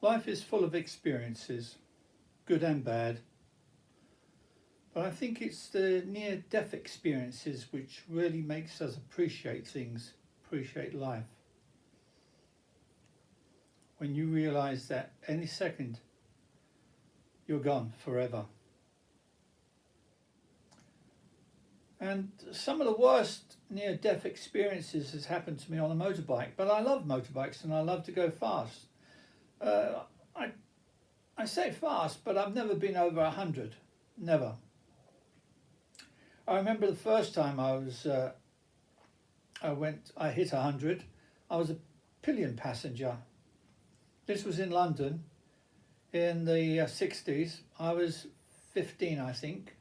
Life is full of experiences, good and bad, but I think it's the near-death experiences which really makes us appreciate things, appreciate life. When you realise that any second you're gone forever. And some of the worst near-death experiences has happened to me on a motorbike, but I love motorbikes and I love to go fast. Uh, I I say fast, but I've never been over 100, never. I remember the first time I hit 100. I was a pillion passenger. This was in London in the 60s. I was 15, I think,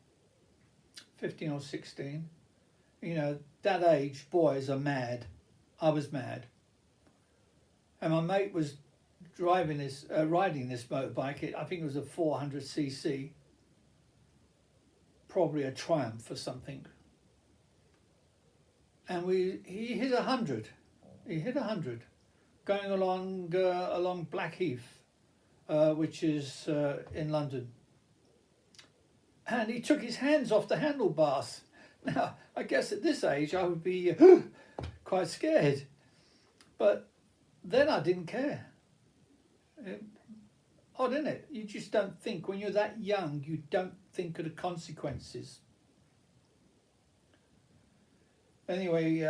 15 or 16. You know, that age, boys are mad. I was mad. And my mate was riding this motorbike. I think it was a 400cc, probably a Triumph or something. And he hit 100. He hit 100, going along Blackheath, which is in London. And he took his hands off the handlebars. Now, I guess at this age I would be quite scared, but then I didn't care. Odd, isn't it? You just don't think, when you're that young, you don't think of the consequences. Anyway,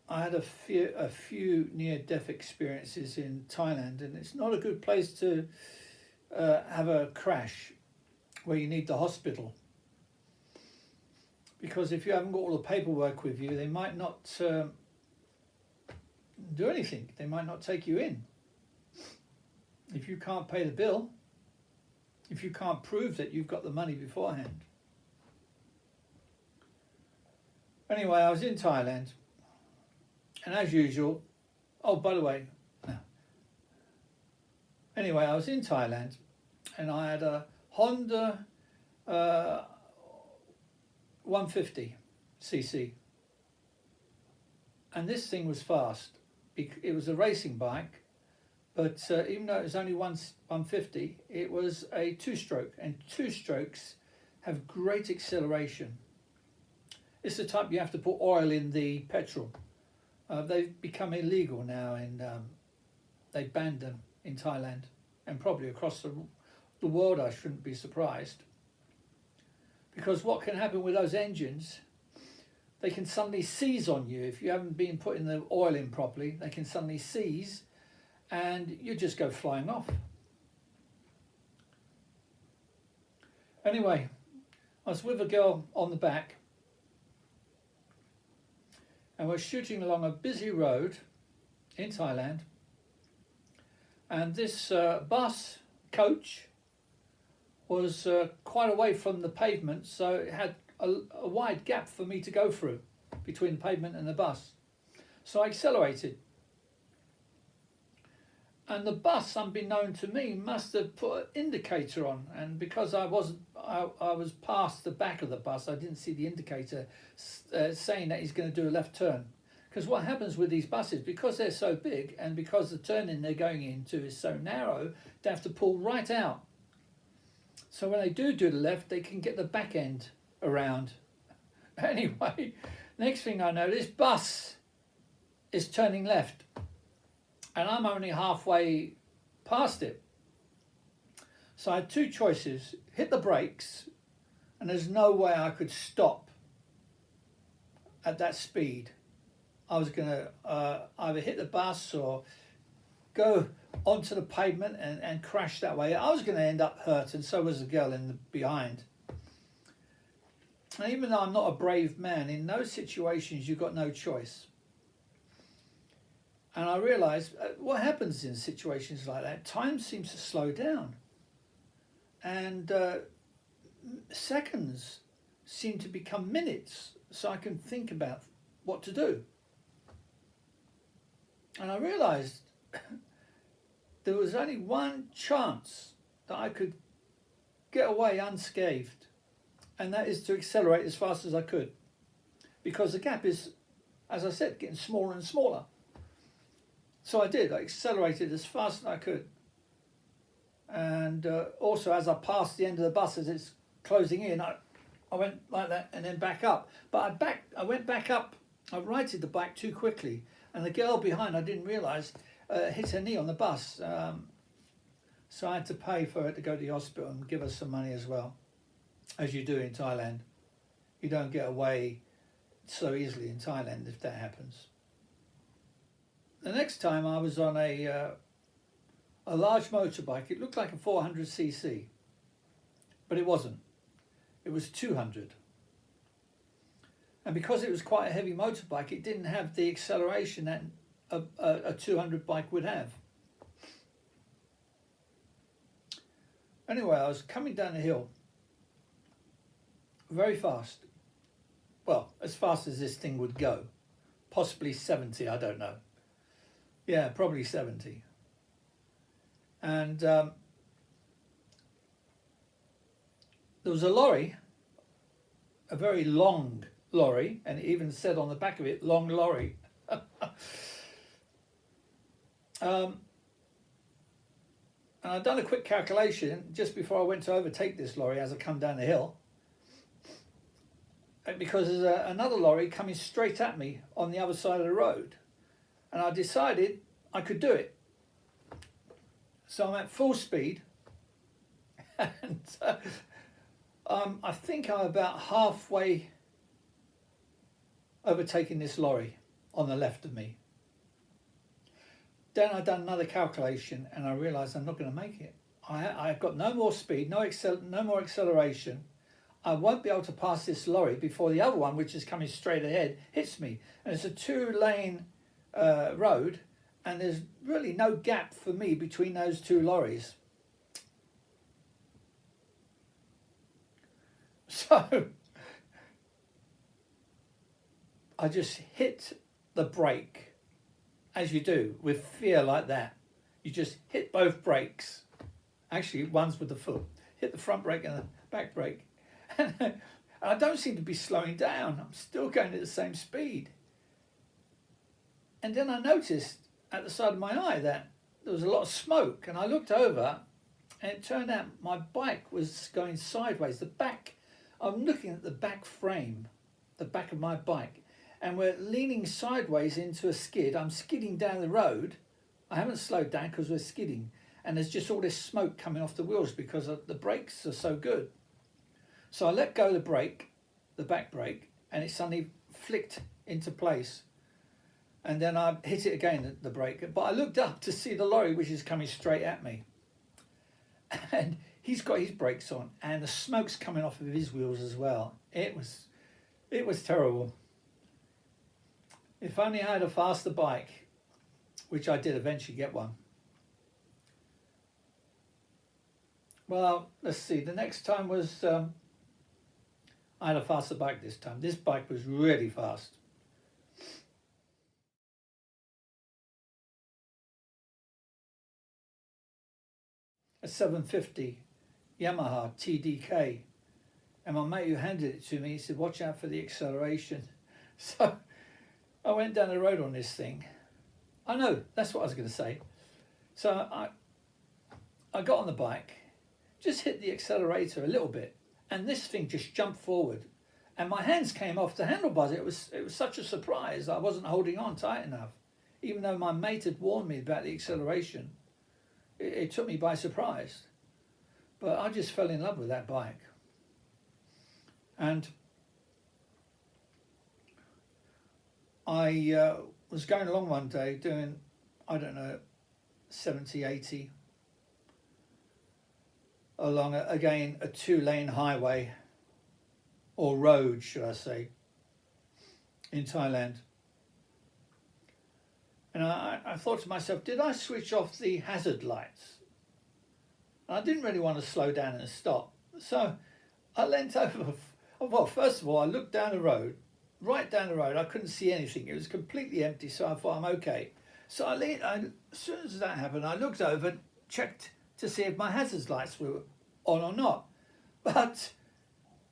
I had a few near-death experiences in Thailand, and it's not a good place to have a crash where you need the hospital. Because if you haven't got all the paperwork with you, they might not do anything. They might not take you in. If you can't pay the bill, if you can't prove that you've got the money beforehand. Anyway, I was in Thailand, and as usual, oh, by the way, anyway, I was in Thailand, and I had a Honda 150cc, and this thing was fast. It was a racing bike, but even though it was only 150, it was a two-stroke, and two-strokes have great acceleration. It's the type you have to put oil in the petrol. They've become illegal now, and they banned them in Thailand and probably across the world. I shouldn't be surprised, because what can happen with those engines, they can suddenly seize on you. If you haven't been putting the oil in properly, they can suddenly seize and you just go flying off. Anyway, I was with a girl on the back, and we're shooting along a busy road in Thailand, and this bus coach was quite away from the pavement, so it had a wide gap for me to go through between the pavement and the bus. So I accelerated, and the bus, unbeknown to me, must have put an indicator on, and because I was past the back of the bus, I didn't see the indicator saying that he's going to do a left turn. Because what happens with these buses, because they're so big and because the turning they're going into is so narrow, they have to pull right out. So when they do the left, they can get the back end around. Anyway, next thing I know, this bus is turning left, and I'm only halfway past it. So I had two choices: hit the brakes, and there's no way I could stop at that speed. I was going to either hit the bus or go onto the pavement and crash that way. I was going to end up hurt, and so was the girl in the behind. And even though I'm not a brave man, in those situations you've got no choice. And I realised what happens in situations like that, time seems to slow down. And seconds seem to become minutes, so I can think about what to do. And I realised there was only one chance that I could get away unscathed, and that is to accelerate as fast as I could, because the gap is, as I said, getting smaller and smaller. So I did. I accelerated as fast as I could, And also, as I passed the end of the bus, as it's closing in, I went like that and then back up. But I went back up. I righted the bike too quickly, and the girl behind, I didn't realise, hit her knee on the bus. So I had to pay for her to go to the hospital and give us some money as well, as you do in Thailand. You don't get away so easily in Thailand if that happens. The next time I was on a large motorbike. It looked like a 400cc, but it wasn't. It was 200. And because it was quite a heavy motorbike, it didn't have the acceleration that a 200 bike would have. Anyway, I was coming down the hill very fast. Well, as fast as this thing would go. Possibly 70, I don't know. Yeah, probably 70. And there was a lorry, a very long lorry, and it even said on the back of it, long lorry. And I'd done a quick calculation just before I went to overtake this lorry as I come down the hill, because there's another lorry coming straight at me on the other side of the road, and I decided I could do it. So I'm at full speed, and I think I'm about halfway overtaking this lorry on the left of me. Then I done another calculation and I realised I'm not going to make it. I've got no more speed, no more acceleration. I won't be able to pass this lorry before the other one, which is coming straight ahead, hits me. And it's a 2-lane road, and there's really no gap for me between those two lorries. So I just hit the brake, as you do with fear like that. You just hit both brakes. Actually, one's with the foot. Hit the front brake and the back brake. And I don't seem to be slowing down. I'm still going at the same speed. And then I noticed at the side of my eye that there was a lot of smoke, and I looked over and it turned out my bike was going sideways. I'm looking at the back frame, the back of my bike, and we're leaning sideways into a skid. I'm skidding down the road. I haven't slowed down because we're skidding, and there's just all this smoke coming off the wheels because the brakes are so good. So I let go of the brake, the back brake, and it suddenly flicked into place. And then I hit it again, the brake. But I looked up to see the lorry, which is coming straight at me. And he's got his brakes on, and the smoke's coming off of his wheels as well. It was terrible. If only I had a faster bike, which I did eventually get one. Well, let's see. The next time was I had a faster bike this time. This bike was really fast. A 750 Yamaha TDK, and my mate who handed it to me, he said, "Watch out for the acceleration." So I went down the road on this thing. I know, that's what I was going to say. So I got on the bike, just hit the accelerator a little bit, and this thing just jumped forward, and my hands came off the handlebars. It was such a surprise. I wasn't holding on tight enough, even though my mate had warned me about the acceleration. It took me by surprise. But I just fell in love with that bike. And I was going along one day doing, I don't know, 70, 80 along, a 2-lane highway, or road, should I say, in Thailand. And I thought to myself, did I switch off the hazard lights? And I didn't really want to slow down and stop. So I leant over. Well, first of all, I looked down the road, right down the road. I couldn't see anything. It was completely empty, so I thought, I'm okay. So as soon as that happened, I looked over, checked to see if my hazard lights were on or not. But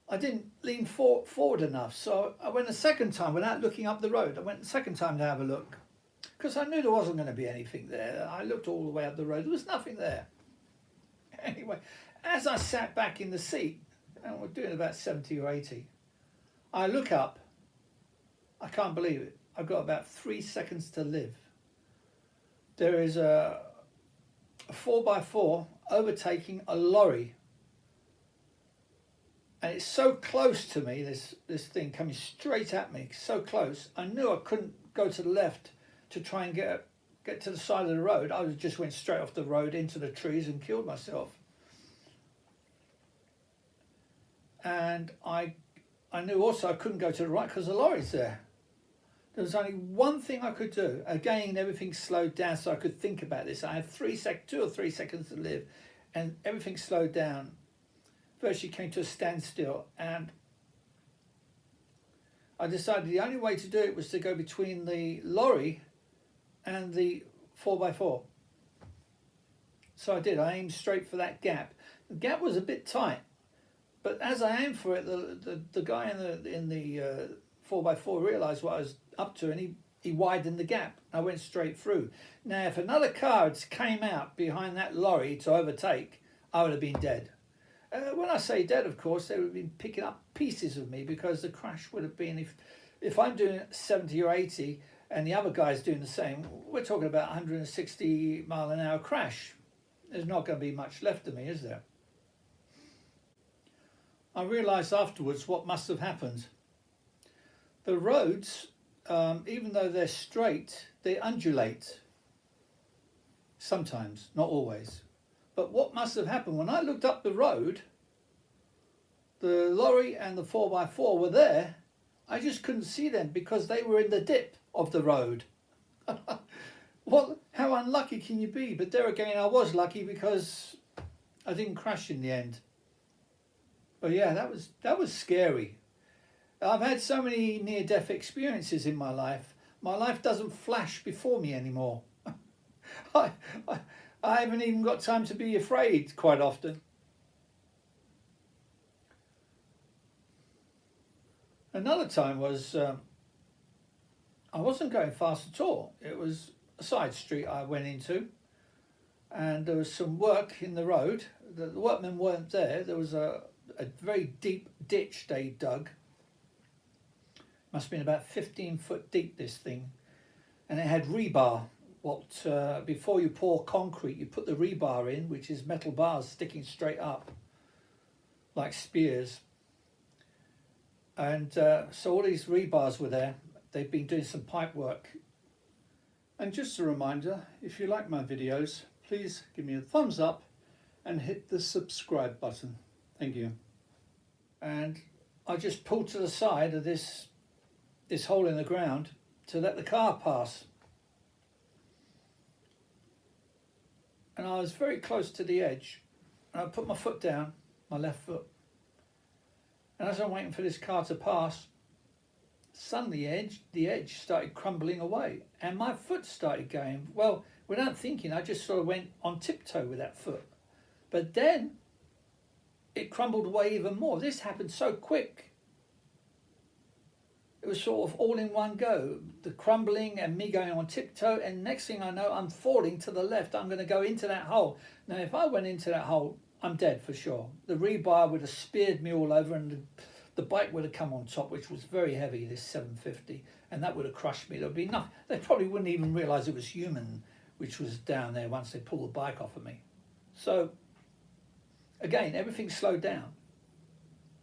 I didn't lean forward enough. So I went a second time without looking up the road. I went the second time to have a look, because I knew there wasn't going to be anything there. I looked all the way up the road. There was nothing there. Anyway, as I sat back in the seat, and we're doing about 70 or 80, I look up. I can't believe it. I've got about 3 seconds to live. There is a 4x4 overtaking a lorry. And it's so close to me, this thing coming straight at me, so close. I knew I couldn't go to the left to try and get to the side of the road. I just went straight off the road into the trees and killed myself. And I knew also I couldn't go to the right because the lorry's there. There was only one thing I could do. Again, everything slowed down so I could think about this. I had 2 or 3 seconds to live, and everything slowed down. Virtually came to a standstill, and I decided the only way to do it was to go between the lorry and the 4x4. So I did. I aimed straight for that gap. The gap was a bit tight, but as I aimed for it, the guy in the 4x4 realised what I was up to, and he widened the gap. I went straight through. Now, if another car had came out behind that lorry to overtake, I would have been dead. When I say dead, of course, they would have been picking up pieces of me, because the crash would have been, if I'm doing 70 or 80 and the other guy's doing the same, we're talking about 160 mile an hour crash. There's not going to be much left of me, is there? I realised afterwards what must have happened. The roads, even though they're straight, they undulate. Sometimes, not always. But what must have happened, when I looked up the road, the lorry and the 4x4 were there. I just couldn't see them because they were in the dip of the road. How unlucky can you be? But there again, I was lucky because I didn't crash in the end. But yeah, that was scary. I've had so many near-death experiences in my life. My life doesn't flash before me anymore. I haven't even got time to be afraid quite often. Another time was, I wasn't going fast at all. It was a side street I went into, and there was some work in the road. The workmen weren't there. There was a very deep ditch they dug. Must have been about 15 foot deep, this thing. And it had rebar. Before you pour concrete, you put the rebar in, which is metal bars sticking straight up like spears. And so all these rebars were there. They've been doing some pipe work. And just a reminder, if you like my videos, please give me a thumbs up and hit the subscribe button. Thank you. And I just pulled to the side of this hole in the ground to let the car pass. And I was very close to the edge, and I put my foot down, my left foot. And as I'm waiting for this car to pass, suddenly the edge started crumbling away, and my foot started going. Well, without thinking, I just sort of went on tiptoe with that foot. But then it crumbled away even more. This happened so quick. It was sort of all in one go, the crumbling and me going on tiptoe, and next thing I know, I'm falling to the left. I'm going to go into that hole. Now, if I went into that hole, I'm dead for sure. The rebar would have speared me all over, and the bike would have come on top, which was very heavy, this 750, and that would have crushed me. There would be nothing. They probably wouldn't even realise it was human, which was down there once they pulled the bike off of me. So, again, everything slowed down,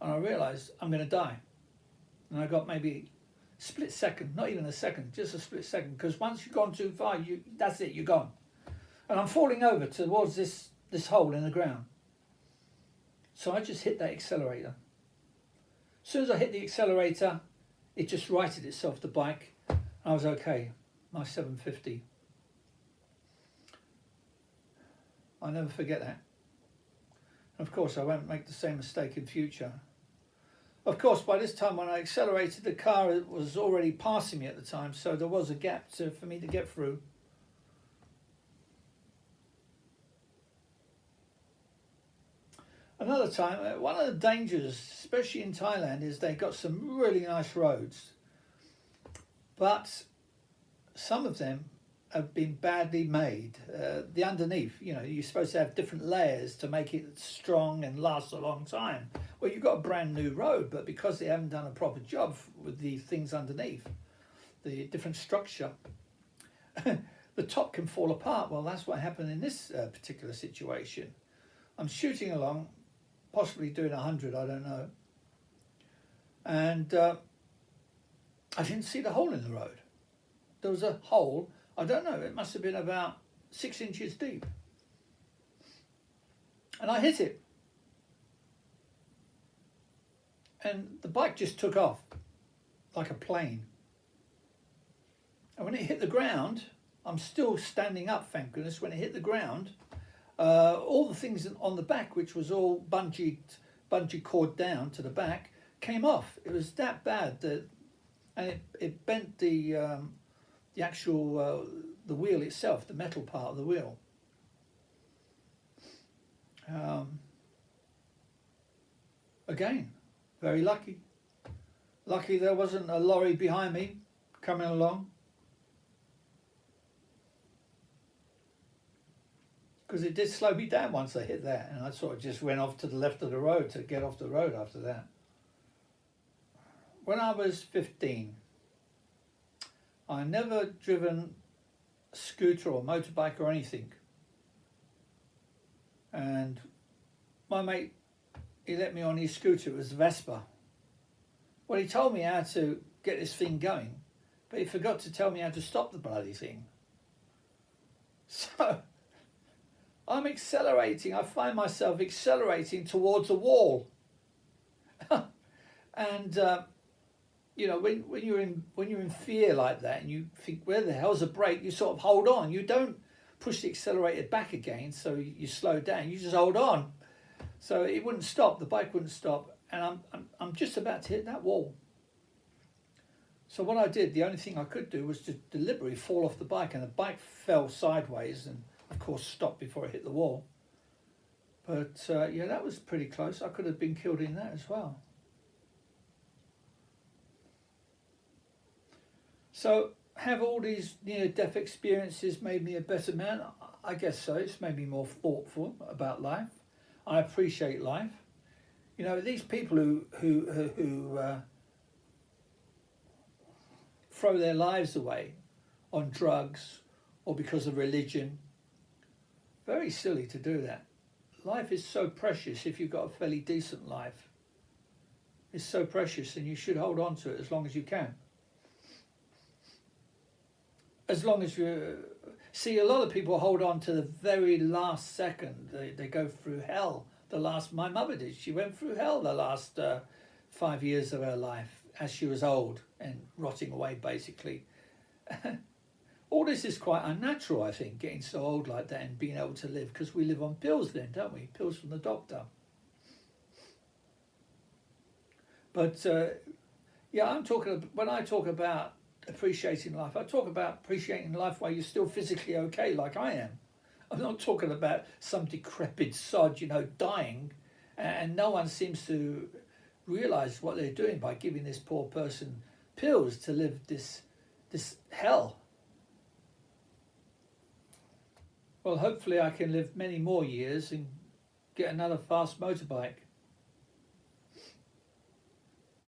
and I realised I'm going to die. And I got maybe split second, not even a second, just a split second, because once you've gone too far, that's it, you're gone. And I'm falling over towards this hole in the ground. So I just hit that accelerator. As soon as I hit the accelerator, it just righted itself, the bike. I was okay, my 750. I'll never forget that. Of course, I won't make the same mistake in future. Of course, by this time when I accelerated, the car was already passing me at the time, so there was a gap for me to get through. Another time, one of the dangers, especially in Thailand, is they've got some really nice roads, but some of them have been badly made. The underneath, you know, you're supposed to have different layers to make it strong and last a long time. Well, you've got a brand new road, but because they haven't done a proper job with the things underneath, the different structure, the top can fall apart. Well, that's what happened in this particular situation. I'm shooting along, possibly doing 100, I don't know. And I didn't see the hole in the road. There was a hole, I don't know, it must have been about 6 inches deep. And I hit it. And the bike just took off like a plane. And when it hit the ground, I'm still standing up, thank goodness. When it hit the ground, all the things on the back, which was all bungee cord down to the back, came off. It was that bad that, and it bent the actual the wheel itself, the metal part of the wheel. Again, very lucky. Lucky there wasn't a lorry behind me coming along, because it did slow me down once I hit that, and I sort of just went off to the left of the road to get off the road after that. When I was 15, I never driven a scooter or motorbike or anything. And my mate, he let me on his scooter, it was a Vespa. Well, he told me how to get this thing going, but he forgot to tell me how to stop the bloody thing. So I'm accelerating, I find myself accelerating towards a wall. And you know, when you're in fear like that, and you think, where the hell's a brake? You sort of hold on. You don't push the accelerator back again, so you slow down. You just hold on. So it wouldn't stop. The bike wouldn't stop, and I'm just about to hit that wall. So what I did, the only thing I could do was to deliberately fall off the bike, and the bike fell sideways, and of course stopped before it hit the wall. But yeah, that was pretty close. I could have been killed in that as well. So have all these near-death experiences made me a better man? I guess so. It's made me more thoughtful about life. I appreciate life. You know, these people who throw their lives away on drugs or because of religion, very silly to do that. Life is so precious if you've got a fairly decent life. It's so precious, and you should hold on to it as long as you can. As long as you see, a lot of people hold on to the very last second. They go through hell. My mother did. She went through hell the last 5 years of her life as she was old and rotting away, basically. All this is quite unnatural, I think, getting so old like that and being able to live, because we live on pills then, don't we? Pills from the doctor. But yeah, when I talk about appreciating life, I talk about appreciating life while you're still physically okay, like I am. I'm not talking about some decrepit sod, you know, dying, and no one seems to realise what they're doing by giving this poor person pills to live this hell. Well, hopefully I can live many more years and get another fast motorbike.